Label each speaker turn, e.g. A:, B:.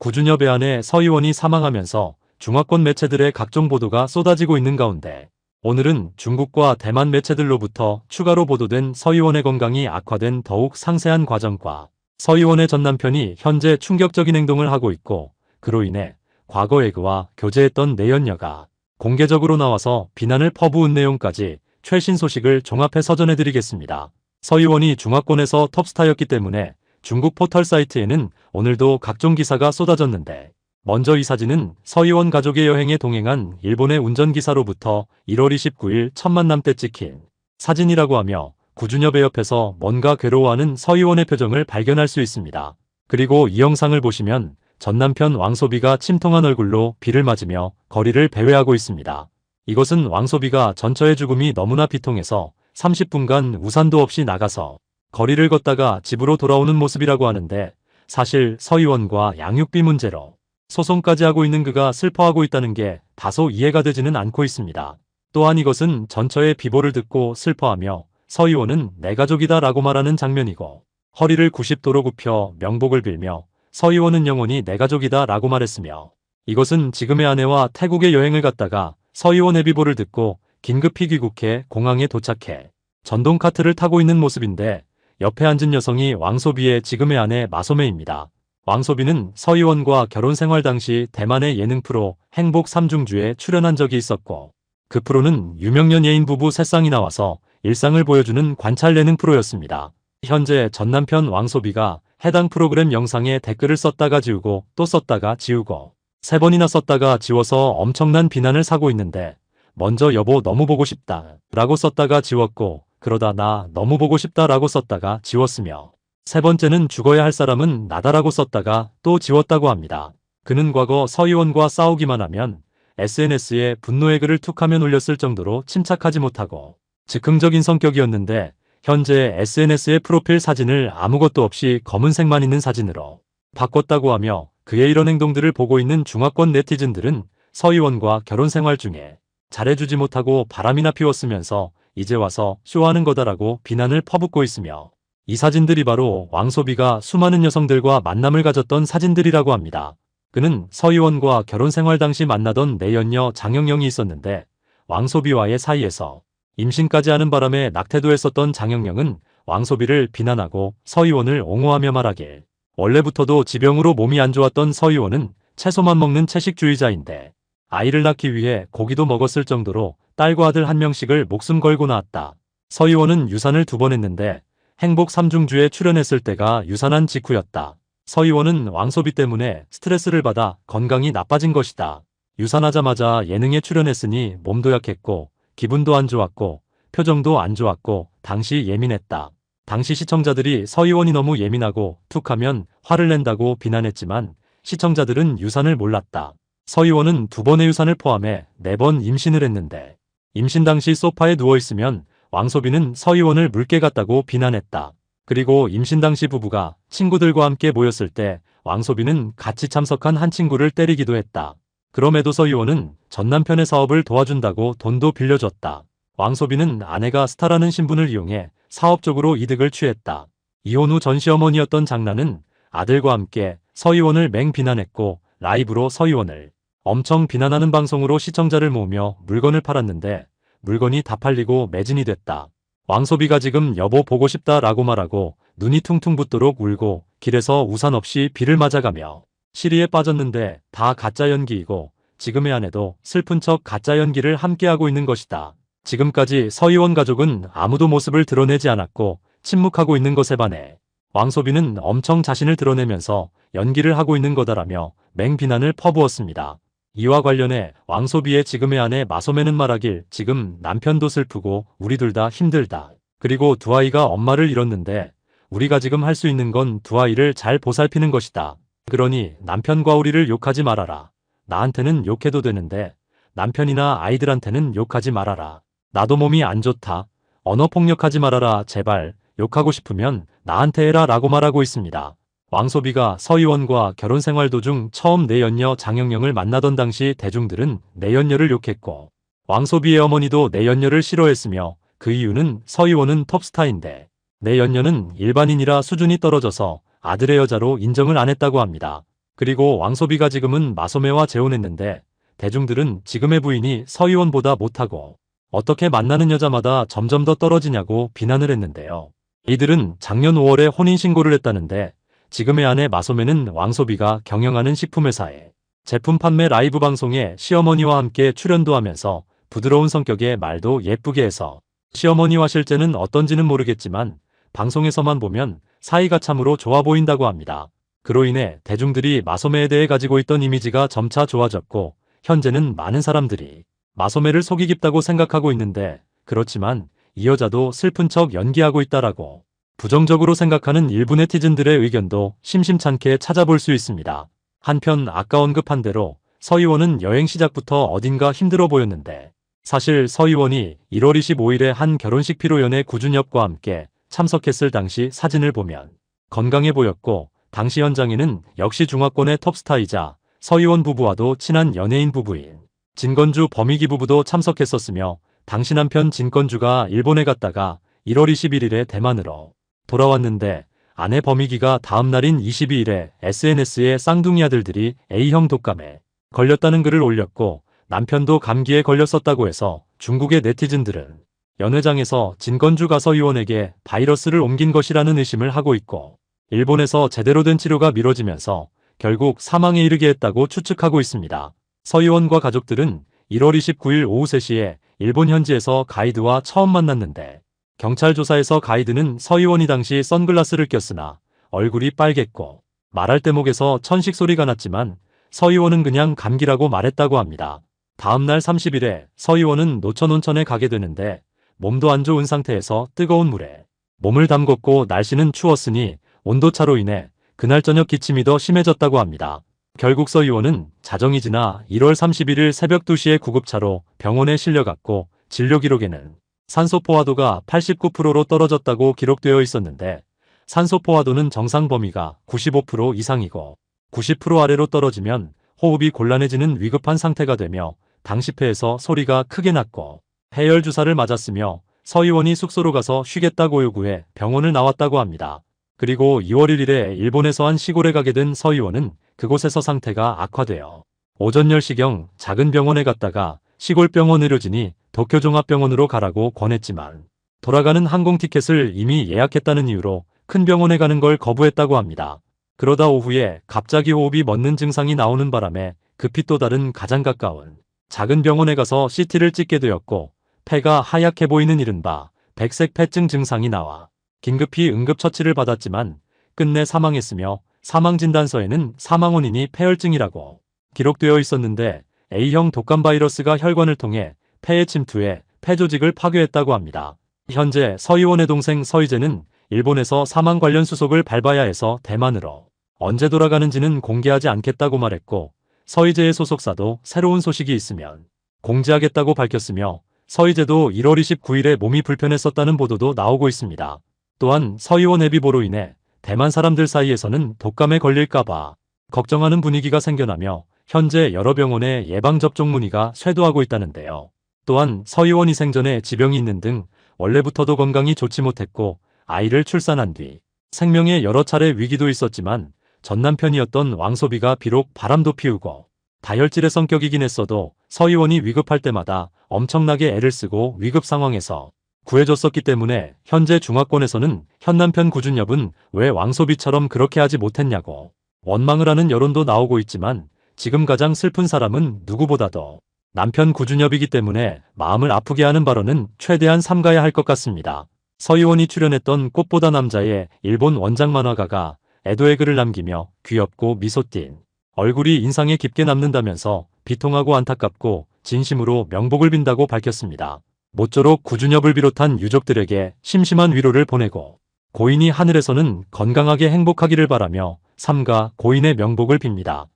A: 9주년 배안에 서 의원이 사망하면서 중화권 매체들의 각종 보도가 쏟아지고 있는 가운데 오늘은 중국과 대만 매체들로부터 추가로 보도된 서 의원의 건강이 악화된 더욱 상세한 과정과 서 의원의 전 남편이 현재 충격적인 행동을 하고 있고 그로 인해 과거 애그와 교제했던 내연녀가 공개적으로 나와서 비난을 퍼부은 내용까지 최신 소식을 종합해서 전해드리겠습니다. 서 의원이 중화권에서 톱스타였기 때문에 중국 포털 사이트에는 오늘도 각종 기사가 쏟아졌는데 먼저 이 사진은 서 의원 가족의 여행에 동행한 일본의 운전기사로부터 1월 29일 첫 만남 때 찍힌 사진이라고 하며 9주년 배 옆에서 뭔가 괴로워하는 서 의원의 표정을 발견할 수 있습니다. 그리고 이 영상을 보시면 전 남편 왕소비가 침통한 얼굴로 비를 맞으며 거리를 배회하고 있습니다. 이것은 왕소비가 전처의 죽음이 너무나 비통해서 30분간 우산도 없이 나가서 거리를 걷다가 집으로 돌아오는 모습이라고 하는데 사실 서 의원과 양육비 문제로 소송까지 하고 있는 그가 슬퍼하고 있다는 게 다소 이해가 되지는 않고 있습니다. 또한 이것은 전처의 비보를 듣고 슬퍼하며 서 의원은 내 가족이다 라고 말하는 장면이고 허리를 90도로 굽혀 명복을 빌며 서 의원은 영원히 내 가족이다 라고 말했으며 이것은 지금의 아내와 태국에 여행을 갔다가 서 의원의 비보를 듣고 긴급히 귀국해 공항에 도착해 전동 카트를 타고 있는 모습인데 옆에 앉은 여성이 왕소비의 지금의 아내 마소매입니다. 왕소비는 서 의원과 결혼 생활 당시 대만의 예능 프로 행복 삼중주에 출연한 적이 있었고 그 프로는 유명 연예인 부부 세 쌍이 나와서 일상을 보여주는 관찰 예능 프로였습니다. 현재 전 남편 왕소비가 해당 프로그램 영상에 댓글을 썼다가 지우고 또 썼다가 지우고 3번이나 썼다가 지워서 엄청난 비난을 사고 있는데 먼저 여보 너무 보고 싶다 라고 썼다가 지웠고 그러다 나 너무 보고 싶다 라고 썼다가 지웠으며 세 번째는 죽어야 할 사람은 나다라고 썼다가 또 지웠다고 합니다. 그는 과거 서 의원과 싸우기만 하면 SNS에 분노의 글을 툭하면 올렸을 정도로 침착하지 못하고 즉흥적인 성격이었는데 현재 SNS의 프로필 사진을 아무것도 없이 검은색만 있는 사진으로 바꿨다고 하며 그의 이런 행동들을 보고 있는 중화권 네티즌들은 서 의원과 결혼 생활 중에 잘해주지 못하고 바람이나 피웠으면서 이제 와서 쇼하는 거다라고 비난을 퍼붓고 있으며 이 사진들이 바로 왕소비가 수많은 여성들과 만남을 가졌던 사진들이라고 합니다. 그는 서 의원과 결혼 생활 당시 만나던 내연녀 장영영이 있었는데 왕소비와의 사이에서 임신까지 하는 바람에 낙태도 했었던 장영영은 왕소비를 비난하고 서 의원을 옹호하며 말하길 원래부터도 지병으로 몸이 안 좋았던 서 의원은 채소만 먹는 채식주의자인데 아이를 낳기 위해 고기도 먹었을 정도로 딸과 아들 한 명씩을 목숨 걸고 낳았다. 서 의원은 유산을 2번 했는데 행복 삼중주에 출연했을 때가 유산한 직후였다. 서 의원은 왕소비 때문에 스트레스를 받아 건강이 나빠진 것이다. 유산하자마자 예능에 출연했으니 몸도 약했고 기분도 안 좋았고 표정도 안 좋았고 당시 예민했다. 당시 시청자들이 서 의원이 너무 예민하고 툭하면 화를 낸다고 비난했지만 시청자들은 유산을 몰랐다. 서 의원은 2번의 유산을 포함해 4번 임신을 했는데 임신 당시 소파에 누워있으면 왕소비는 서 의원을 물개 같다고 비난했다. 그리고 임신 당시 부부가 친구들과 함께 모였을 때 왕소비는 같이 참석한 한 친구를 때리기도 했다. 그럼에도 서 의원은 전 남편의 사업을 도와준다고 돈도 빌려줬다. 왕소비는 아내가 스타라는 신분을 이용해 사업적으로 이득을 취했다. 이혼 후 전 시어머니였던 장나는 아들과 함께 서 의원을 맹비난했고 라이브로 서 의원을 엄청 비난하는 방송으로 시청자를 모으며 물건을 팔았는데 물건이 다 팔리고 매진이 됐다. 왕소비가 지금 여보 보고 싶다 라고 말하고 눈이 퉁퉁 붓도록 울고 길에서 우산 없이 비를 맞아가며 시리에 빠졌는데 다 가짜 연기이고 지금의 아내도 슬픈 척 가짜 연기를 함께하고 있는 것이다. 지금까지 서 의원 가족은 아무도 모습을 드러내지 않았고 침묵하고 있는 것에 반해 왕소비는 엄청 자신을 드러내면서 연기를 하고 있는 거다라며 맹비난을 퍼부었습니다. 이와 관련해 왕소비의 지금의 아내 마소매는 말하길 지금 남편도 슬프고 우리 둘 다 힘들다. 그리고 2아이가 엄마를 잃었는데 우리가 지금 할 수 있는 건 2아이를 잘 보살피는 것이다. 그러니 남편과 우리를 욕하지 말아라. 나한테는 욕해도 되는데 남편이나 아이들한테는 욕하지 말아라. 나도 몸이 안 좋다. 언어폭력하지 말아라. 제발 욕하고 싶으면 나한테 해라 라고 말하고 있습니다. 왕소비가 서 의원과 결혼 생활 도중 처음 내연녀 장영영을 만나던 당시 대중들은 내연녀를 욕했고 왕소비의 어머니도 내연녀를 싫어했으며 그 이유는 서 의원은 톱스타인데 내연녀는 일반인이라 수준이 떨어져서 아들의 여자로 인정을 안 했다고 합니다. 그리고 왕소비가 지금은 마소매와 재혼했는데 대중들은 지금의 부인이 서희원보다 못하고 어떻게 만나는 여자마다 점점 더 떨어지냐고 비난을 했는데요. 이들은 작년 5월에 혼인신고를 했다는데 지금의 아내 마소매는 왕소비가 경영하는 식품회사에 제품 판매 라이브 방송에 시어머니와 함께 출연도 하면서 부드러운 성격의 말도 예쁘게 해서 시어머니와 실제는 어떤지는 모르겠지만 방송에서만 보면 사이가 참으로 좋아 보인다고 합니다. 그로 인해 대중들이 마소매에 대해 가지고 있던 이미지가 점차 좋아졌고 현재는 많은 사람들이 마소매를 속이 깊다고 생각하고 있는데 그렇지만 이 여자도 슬픈 척 연기하고 있다라고 부정적으로 생각하는 일부 네티즌들의 의견도 심심찮게 찾아볼 수 있습니다. 한편 아까 언급한 대로 서희원은 여행 시작부터 어딘가 힘들어 보였는데 사실 서희원이 1월 25일에 한 결혼식 피로연애 구준엽과 함께 참석했을 당시 사진을 보면 건강해 보였고 당시 현장에는 역시 중화권의 톱스타이자 서희원 부부와도 친한 연예인 부부인 진건주 범익이 부부도 참석했었으며 당시 남편 진건주가 일본에 갔다가 1월 21일에 대만으로 돌아왔는데 아내 범익이가 다음 날인 22일에 SNS에 쌍둥이 아들들이 A형 독감에 걸렸다는 글을 올렸고 남편도 감기에 걸렸었다고 해서 중국의 네티즌들은 연회장에서 진건주가 서희원에게 바이러스를 옮긴 것이라는 의심을 하고 있고 일본에서 제대로 된 치료가 미뤄지면서 결국 사망에 이르게 했다고 추측하고 있습니다. 서희원과 가족들은 1월 29일 오후 3시에 일본 현지에서 가이드와 처음 만났는데 경찰 조사에서 가이드는 서희원이 당시 선글라스를 꼈으나 얼굴이 빨갰고 말할 때 목에서 천식 소리가 났지만 서희원은 그냥 감기라고 말했다고 합니다. 다음날 30일에 서희원은 노천 온천에 가게 되는데 몸도 안 좋은 상태에서 뜨거운 물에 몸을 담궜고 날씨는 추웠으니 온도차로 인해 그날 저녁 기침이 더 심해졌다고 합니다. 결국 서희원은 자정이 지나 1월 31일 새벽 2시에 구급차로 병원에 실려갔고 진료 기록에는 산소 포화도가 89%로 떨어졌다고 기록되어 있었는데 산소 포화도는 정상 범위가 95% 이상이고 90% 아래로 떨어지면 호흡이 곤란해지는 위급한 상태가 되며 당시 폐에서 소리가 크게 났고 폐열 주사를 맞았으며 서희원이 숙소로 가서 쉬겠다고 요구해 병원을 나왔다고 합니다. 그리고 2월 1일에 일본에서 한 시골에 가게 된 서희원은 그곳에서 상태가 악화되어 오전 10시경 작은 병원에 갔다가 시골 병원 의료진이 도쿄종합병원으로 가라고 권했지만 돌아가는 항공 티켓을 이미 예약했다는 이유로 큰 병원에 가는 걸 거부했다고 합니다. 그러다 오후에 갑자기 호흡이 멎는 증상이 나오는 바람에 급히 또 다른 가장 가까운 작은 병원에 가서 CT를 찍게 되었고 폐가 하얗게 보이는 이른바 백색 폐증 증상이 나와 긴급히 응급처치를 받았지만 끝내 사망했으며 사망진단서에는 사망 원인이 폐혈증이라고 기록되어 있었는데 A형 독감 바이러스가 혈관을 통해 폐에 침투해 폐조직을 파괴했다고 합니다. 현재 서희원의 동생 서희재는 일본에서 사망 관련 수속을 밟아야 해서 대만으로 언제 돌아가는지는 공개하지 않겠다고 말했고 서희재의 소속사도 새로운 소식이 있으면 공지하겠다고 밝혔으며 서희재도 1월 29일에 몸이 불편했었다는 보도도 나오고 있습니다. 또한 서희원 애비보로 인해 대만 사람들 사이에서는 독감에 걸릴까봐 걱정하는 분위기가 생겨나며 현재 여러 병원에 예방접종 문의가 쇄도하고 있다는데요. 또한 서희원이 생전에 지병이 있는 등 원래부터도 건강이 좋지 못했고 아이를 출산한 뒤 생명에 여러 차례 위기도 있었지만 전 남편이었던 왕소비가 비록 바람도 피우고 다혈질의 성격이긴 했어도 서희원이 위급할 때마다 엄청나게 애를 쓰고 위급 상황에서 구해줬었기 때문에 현재 중화권에서는 현 남편 구준엽은 왜 왕소비처럼 그렇게 하지 못했냐고 원망을 하는 여론도 나오고 있지만 지금 가장 슬픈 사람은 누구보다도 남편 구준엽이기 때문에 마음을 아프게 하는 발언은 최대한 삼가야 할 것 같습니다. 서희원이 출연했던 꽃보다 남자의 일본 원작 만화가가 애도의 글을 남기며 귀엽고 미소 띤 얼굴이 인상에 깊게 남는다면서 비통하고 안타깝고 진심으로 명복을 빈다고 밝혔습니다. 모쪼록 구준엽을 비롯한 유족들에게 심심한 위로를 보내고 고인이 하늘에서는 건강하게 행복하기를 바라며 삼가 고인의 명복을 빕니다.